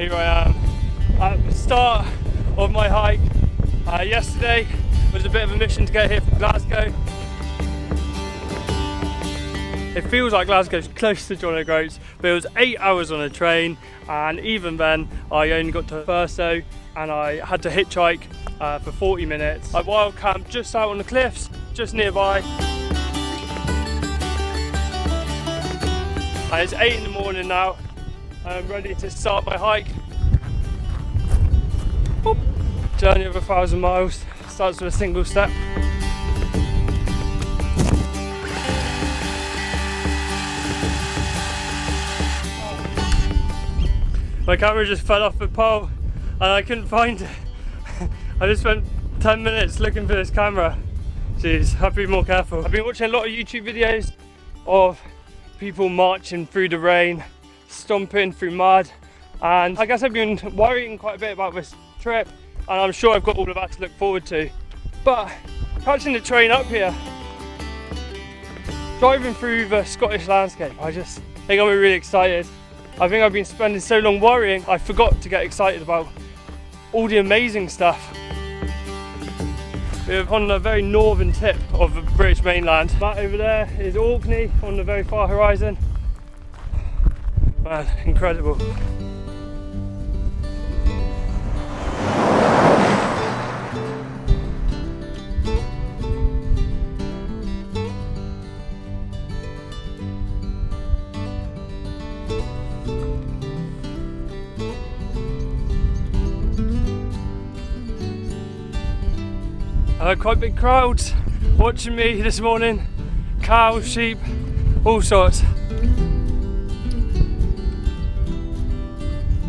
Here I am at the start of my hike. Yesterday was a bit of a mission to get here from Glasgow. It feels like Glasgow's close to John O'Groats, but it was 8 hours on a train, and even then I only got to Thurso and I had to hitchhike for 40 minutes. I wild camped just out on the cliffs, just nearby. And it's 8 in the morning now. I'm ready to start my hike. Boop. Journey of 1,000 miles starts with a single step. My camera just fell off the pole and I couldn't find it. I just spent 10 minutes looking for this camera. Jeez, I have to be more careful. I've been watching a lot of YouTube videos of people marching through the rain, stomping through mud, and I guess I've been worrying quite a bit about this trip, and I'm sure I've got all of that to look forward to. But catching the train up here, driving through the Scottish landscape, I think I'm really excited. I think I've been spending so long worrying, I forgot to get excited about all the amazing stuff. We're on the very northern tip of the British mainland. That over there is Orkney on the very far horizon. Man, incredible. Quite big crowds watching me this morning. Cows, sheep, all sorts.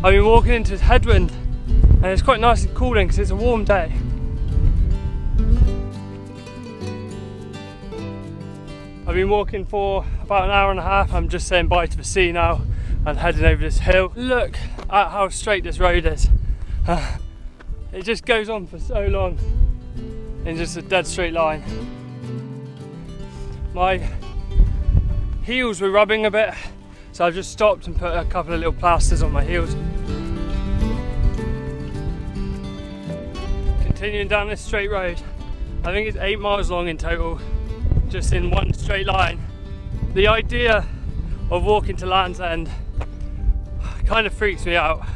I've been walking into this headwind and it's quite nice and cooling because it's a warm day. I've been walking for about an hour and a half. I'm just saying bye to the sea now and heading over this hill. Look at how straight this road is. It just goes on for so long in just a dead straight line. My heels were rubbing a bit, so I just stopped and put a couple of little plasters on my heels. Continuing down this straight road, I think it's 8 miles long in total, just in one straight line. The idea of walking to Land's End kind of freaks me out.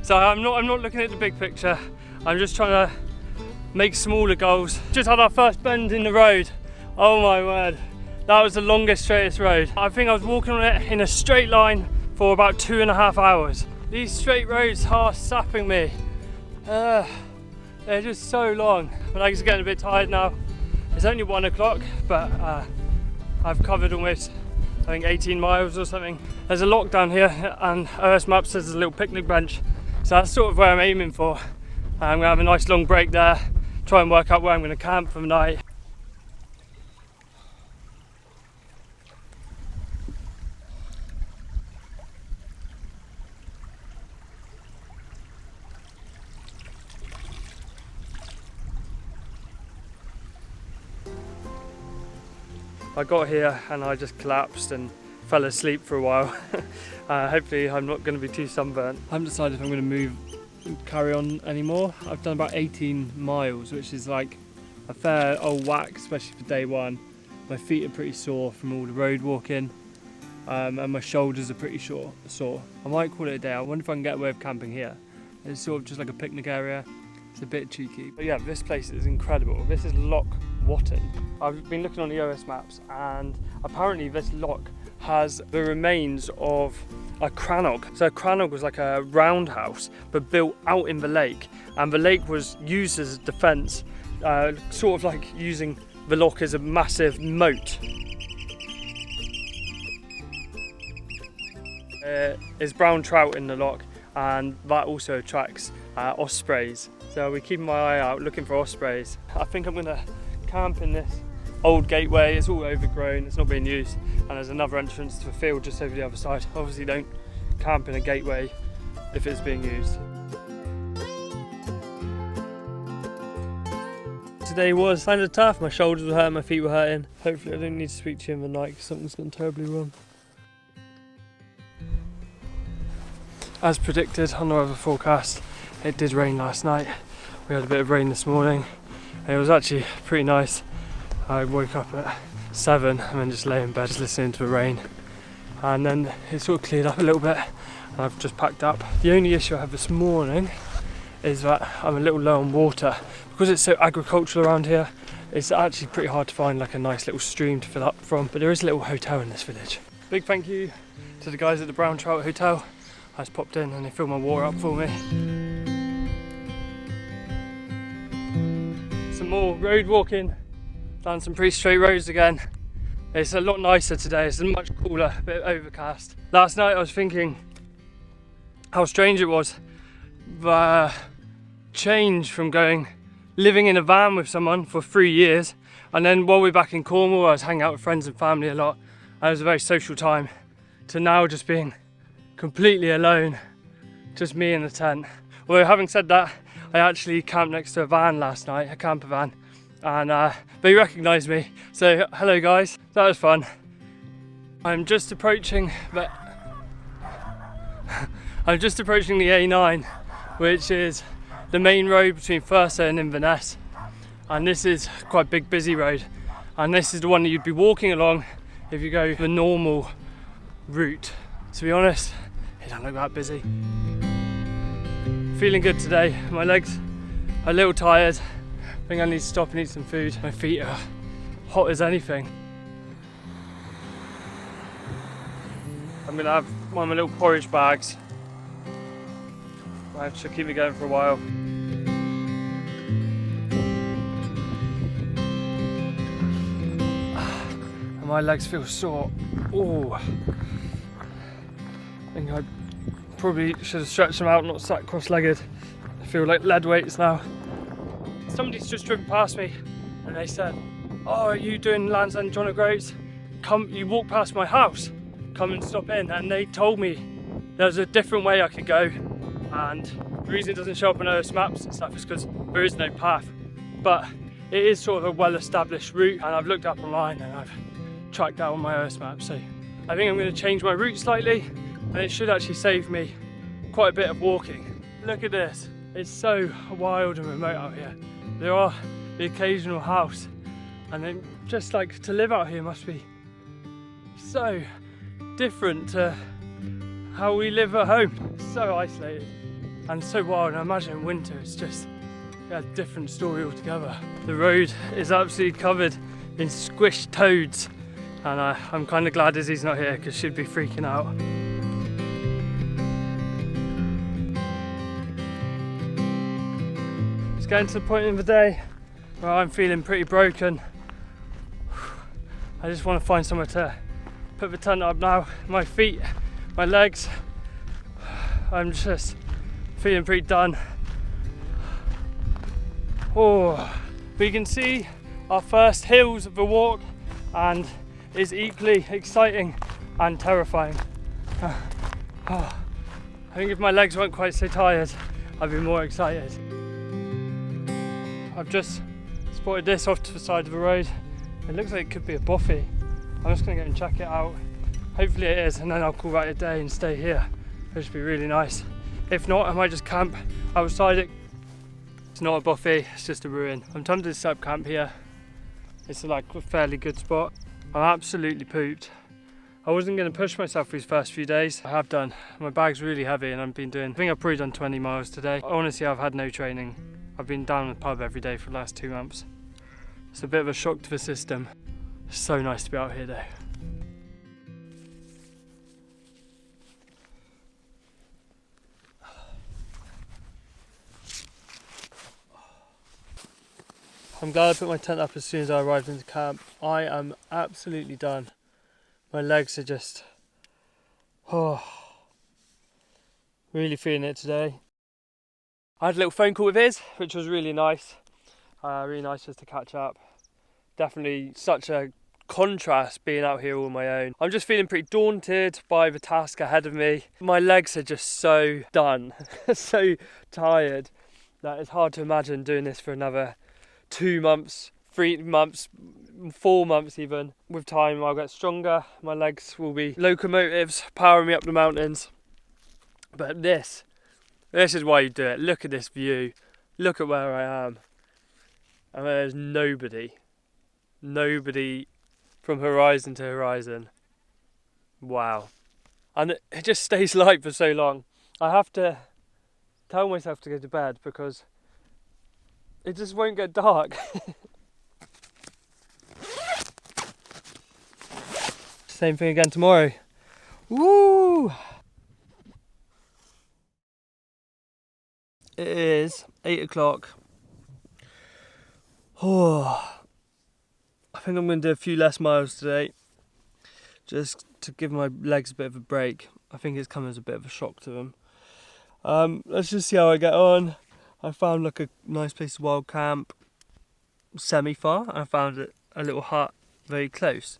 So I'm not looking at the big picture. I'm just trying to make smaller goals. Just had our first bend in the road. Oh my word, that was the longest, straightest road. I think I was walking on it in a straight line for about 2.5 hours. These straight roads are sapping me. They're just so long. My legs are getting a bit tired now. It's only 1 o'clock, but I've covered almost, I think, 18 miles or something. There's a lock down here and OS Maps says there's a little picnic bench. So that's sort of where I'm aiming for. I'm gonna have a nice long break there, try and work out where I'm gonna camp for the night. I got here and I just collapsed and fell asleep for a while. Hopefully I'm not going to be too sunburnt. I haven't decided if I'm going to move and carry on anymore. I've done about 18 miles, which is like a fair old whack, especially for day one. My feet are pretty sore from all the road walking, and my shoulders are pretty sore. I might call it a day. I wonder if I can get away with camping here. It's sort of just like a picnic area. It's a bit cheeky. But yeah, this place is incredible. This is Loch Watton. I've been looking on the OS Maps and apparently this loch has the remains of a crannog. So a crannog was like a roundhouse but built out in the lake, and the lake was used as a defence, sort of like using the loch as a massive moat. There's brown trout in the loch, and that also attracts ospreys. So we're keeping my eye out looking for ospreys. I think I'm gonna camp in this old gateway. It's all overgrown, it's not being used, and there's another entrance to a field just over the other side. Obviously don't camp in a gateway if it's being used. Today was kind of tough. My shoulders were hurting, my feet were hurting. Hopefully I don't need to speak to you in the night because something's gone terribly wrong. as predicted on the weather forecast, it did rain last night. We had a bit of rain this morning. It was actually pretty nice. I woke up at 7 and then just lay in bed just listening to the rain. And then it sort of cleared up a little bit and I've just packed up. The only issue I have this morning is that I'm a little low on water. Because it's so agricultural around here, it's actually pretty hard to find like a nice little stream to fill up from, but there is a little hotel in this village. Big thank you to the guys at the Brown Trout Hotel. I just popped in and they filled my water up for me. Some more road walking down some pretty straight roads again. It's a lot nicer today, it's much cooler, a bit overcast. Last night I was thinking how strange it was, the change from living in a van with someone for 3 years, and then while we're back in Cornwall I was hanging out with friends and family a lot, and it was a very social time, to now just being completely alone, just me in the tent. Although having said that, I actually camped next to a van last night, a camper van, and they recognised me, so hello guys, that was fun. I'm just approaching the A9, which is the main road between Thurso and Inverness, and this is quite a big busy road, and this is the one that you'd be walking along if you go the normal route. To be honest, it don't look that busy. Feeling good today. My legs are a little tired. I think I need to stop and eat some food. My feet are hot as anything. I'm gonna have one of my little porridge bags. That should keep me going for a while. And my legs feel sore. Oh, I think I probably should have stretched them out, not sat cross-legged. I feel like lead weights now. Somebody's just driven past me and they said, "Oh, are you doing Land's End John O'Groats? Come, you walk past my house, come and stop in." And they told me there's a different way I could go, and the reason it doesn't show up on OS maps and stuff is because there is no path, but it is sort of a well-established route, and I've looked up online and I've tracked that on my OS map, so I think I'm going to change my route slightly, and it should actually save me quite a bit of walking. Look at this, it's so wild and remote out here. There are the occasional house, and then just like to live out here must be so different to how we live at home. It's so isolated and so wild, and I imagine in winter it's just a different story altogether. The road is absolutely covered in squished toads, and I'm kind of glad Izzy's not here because she'd be freaking out. It's getting to the point in the day where I'm feeling pretty broken. I just want to find somewhere to put the tent up now. My feet, my legs, I'm just feeling pretty done. Oh, we can see our first hills of the walk, and it's equally exciting and terrifying. I think if my legs weren't quite so tired, I'd be more excited. I've just spotted this off to the side of the road. It looks like it could be a bothy. I'm just going to go and check it out. Hopefully it is, and then I'll call that a day and stay here. It should be really nice. If not, I might just camp outside it. It's not a bothy, it's just a ruin. I'm tempted to set up camp here. It's like a fairly good spot. I'm absolutely pooped. I wasn't going to push myself these first few days. I have done. My bag's really heavy, and I think I've probably done 20 miles today. Honestly, I've had no training. I've been down at the pub every day for the last 2 months. It's a bit of a shock to the system. It's so nice to be out here though. I'm glad I put my tent up as soon as I arrived into camp. I am absolutely done. My legs are just, really feeling it today. I had a little phone call with Iz, which was really nice. Really nice just to catch up. Definitely such a contrast being out here all on my own. I'm just feeling pretty daunted by the task ahead of me. My legs are just so done, so tired, that it's hard to imagine doing this for another 2 months, 3 months, 4 months even. With time I'll get stronger, my legs will be locomotives powering me up the mountains, But this is why you do it. Look at this view. Look at where I am. And there's nobody from horizon to horizon. Wow. And it just stays light for so long. I have to tell myself to go to bed because it just won't get dark. Same thing again tomorrow. Woo! It is 8 o'clock. Oh, I think I'm going to do a few less miles today, just to give my legs a bit of a break. I think it's come as a bit of a shock to them. Let's just see how I get on. I found like a nice place to wild camp, semi-far. I found a little hut very close.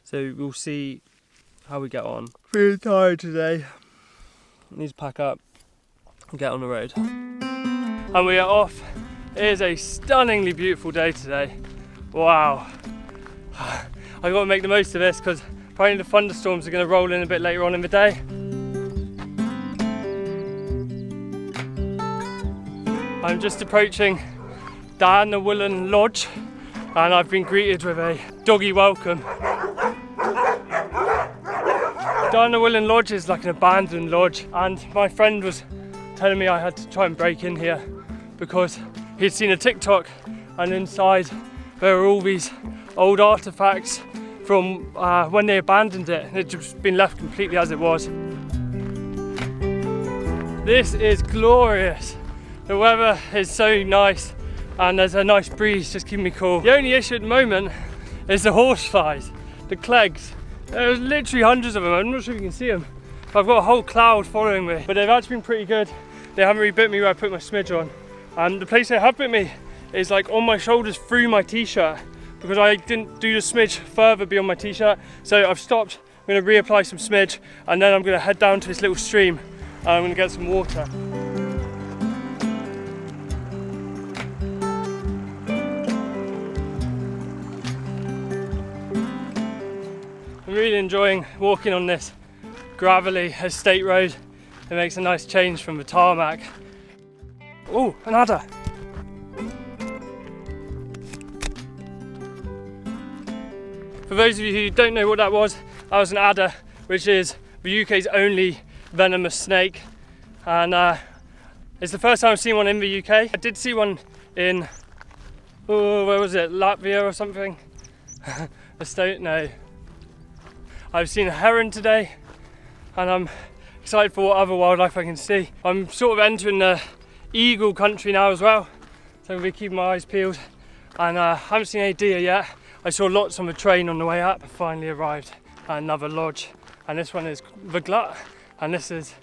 So we'll see how we get on. Really tired today. Need to pack up and get on the road. And we are off. It is a stunningly beautiful day today. Wow. I've got to make the most of this because apparently the thunderstorms are going to roll in a bit later on in the day. I'm just approaching the Woolen Lodge and I've been greeted with a doggy welcome. The Woolen Lodge is like an abandoned lodge, and my friend was telling me I had to try and break in here because he'd seen a TikTok and inside there were all these old artifacts from when they abandoned it. It had just been left completely as it was. This is glorious. The weather is so nice and there's a nice breeze just keeping me cool. The only issue at the moment is the horseflies, the clegs. There's literally hundreds of them. I'm not sure if you can see them. I've got a whole cloud following me, but they've actually been pretty good. They haven't really bit me where I put my smidge on. And the place they have bit me is like on my shoulders through my t-shirt because I didn't do the smidge further beyond my t-shirt. So I've stopped. I'm going to reapply some smidge and then I'm going to head down to this little stream and I'm going to get some water. I'm really enjoying walking on this gravelly estate road. It makes a nice change from the tarmac. Oh, an adder! For those of you who don't know what that was an adder, which is the UK's only venomous snake. And it's the first time I've seen one in the UK. I did see one in, where was it, Latvia or something? No. I've seen a heron today and I'm excited for what other wildlife I can see. I'm sort of entering the eagle country now as well, so I'm going to be keeping my eyes peeled. And I haven't seen any deer yet. I saw lots on the train on the way up. I finally arrived at another lodge, and this one is the Glut, and this is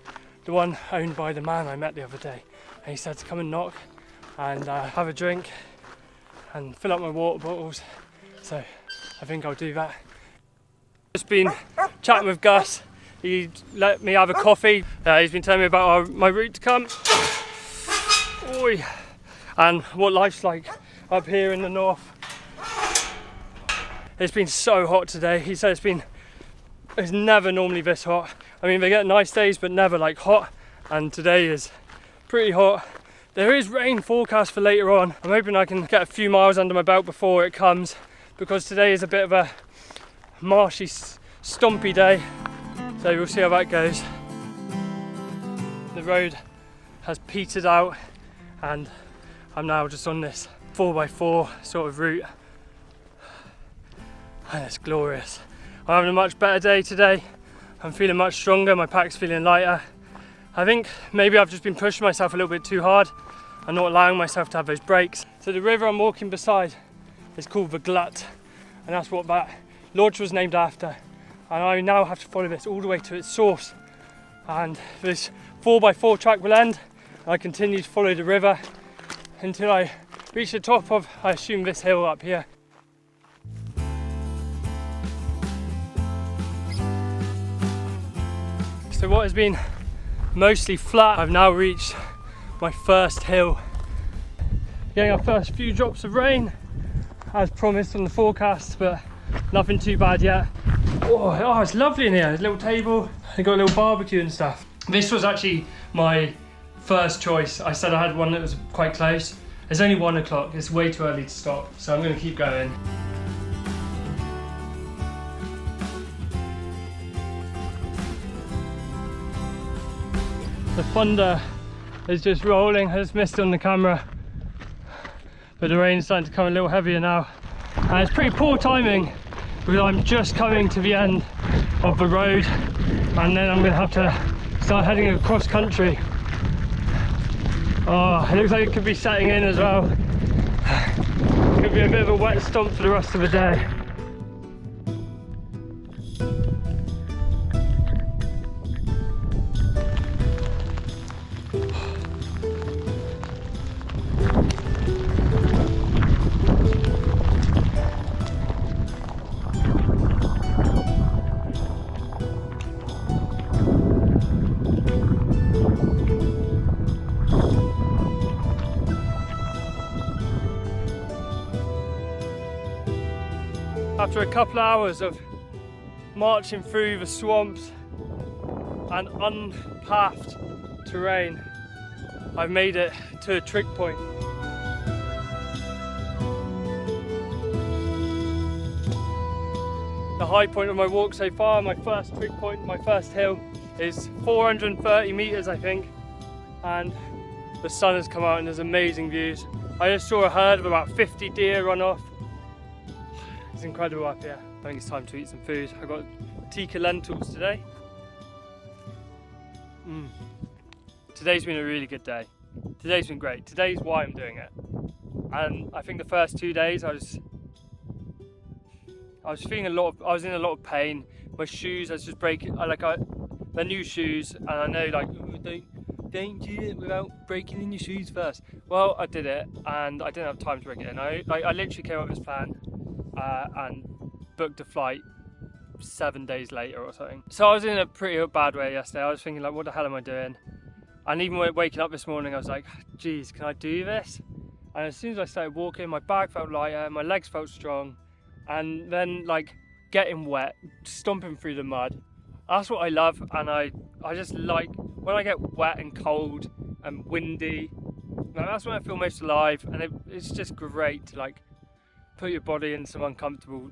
the one owned by the man I met the other day. And he said to come and knock and have a drink and fill up my water bottles, so I think I'll do that. Just been chatting with Gus. He let me have a coffee. He's been telling me about my route to come. Oi. And what life's like up here in the north. It's been so hot today. He said it's never normally this hot. I mean, they get nice days, but never like hot. And today is pretty hot. There is rain forecast for later on. I'm hoping I can get a few miles under my belt before it comes, because today is a bit of a marshy, stompy day, so we'll see how that goes. The road has petered out and I'm now just on this 4x4 sort of route, and it's glorious. I'm having a much better day today. I'm feeling much stronger, my pack's feeling lighter. I think maybe I've just been pushing myself a little bit too hard and not allowing myself to have those breaks. So the river I'm walking beside is called the Glut, and that's what that lodge was named after. And I now have to follow this all the way to its source. And this 4x4 track will end, and I continue to follow the river until I reach the top of, I assume, this hill up here. So what has been mostly flat, I've now reached my first hill. Getting our first few drops of rain, as promised on the forecast, but nothing too bad yet. Oh, it's lovely in here. There's a little table, they've got a little barbecue and stuff. This was actually my first choice. I said I had one that was quite close. It's only 1 o'clock, it's way too early to stop, so I'm going to keep going. The thunder is just rolling. I just missed it on the camera, but the rain's starting to come a little heavier now. And it's pretty poor timing because I'm just coming to the end of the road and then I'm going to have to start heading across country. Oh, it looks like it could be setting in as well. Could be a bit of a wet stomp for the rest of the day. After a couple of hours of marching through the swamps and unpathed terrain, I've made it to a trig point. The high point of my walk so far, my first trig point, my first hill, is 430 meters I think, and the sun has come out and there's amazing views. I just saw a herd of about 50 deer run off. It's incredible up here. I think it's time to eat some food. I got tikka lentils today. Today's been a really good day. Today's been great. Today's why I'm doing it. And I think the first 2 days I was feeling I was in a lot of pain. My shoes, I was just breaking. They're new shoes, and I know don't do it without breaking in your shoes first. Well, I did it, and I didn't have time to break it in. I literally came up with this plan. And booked a flight 7 days later or something. So I was in a pretty bad way yesterday. I was thinking like, what the hell am I doing? And even waking up this morning, I was like, geez, can I do this? And as soon as I started walking, my back felt lighter, my legs felt strong, and then like getting wet, stomping through the mud. That's what I love, and I just like when I get wet and cold and windy. Like, that's when I feel most alive, and it's just great to like put your body in some uncomfortable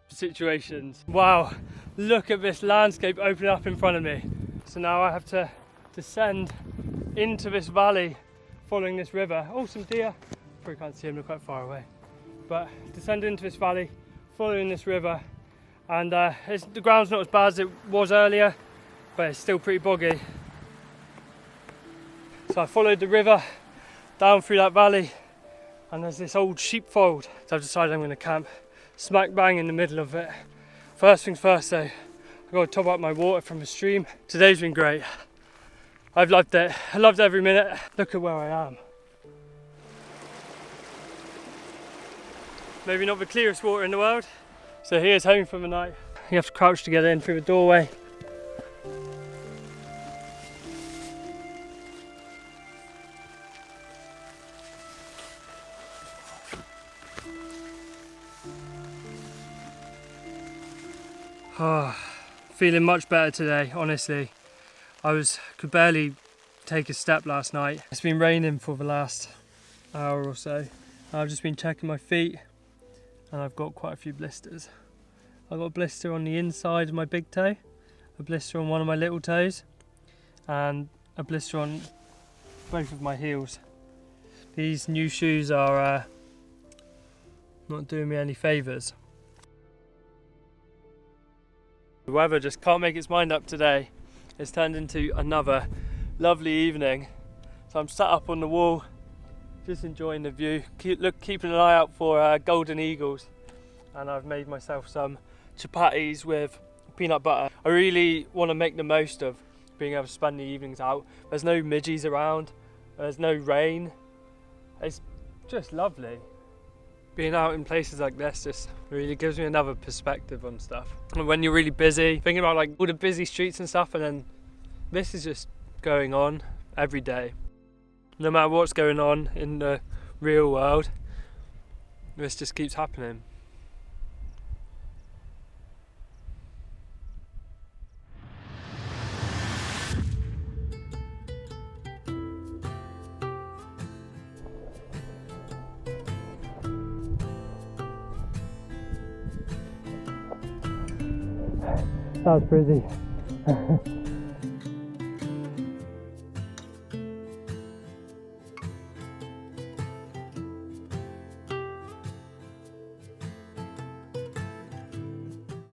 situations. Wow, look at this landscape opening up in front of me. So now I have to descend into this valley following this river. Oh, some deer. Probably can't see them, they're quite far away. But descend into this valley following this river, and the ground's not as bad as it was earlier, but it's still pretty boggy. So I followed the river down through that valley, and there's this old sheepfold, so I've decided I'm going to camp smack bang in the middle of it. First things first though, I've got to top up my water from the stream. Today's been great. I've loved it. I loved every minute. Look at where I am. Maybe not the clearest water in the world. So here's home for the night. You have to crouch to get in through the doorway. Oh, feeling much better today, honestly. Could barely take a step last night. It's been raining for the last hour or so. I've just been checking my feet and I've got quite a few blisters. I've got a blister on the inside of my big toe, a blister on one of my little toes, and a blister on both of my heels. These new shoes are not doing me any favours. The weather just can't make its mind up today. It's turned into another lovely evening. So I'm sat up on the wall, just enjoying the view, keeping an eye out for golden eagles. And I've made myself some chapatis with peanut butter. I really want to make the most of being able to spend the evenings out. There's no midges around, there's no rain. It's just lovely. Being out in places like this just really gives me another perspective on stuff. And when you're really busy, thinking about like all the busy streets and stuff, and then this is just going on every day. No matter what's going on in the real world, this just keeps happening. That was pretty.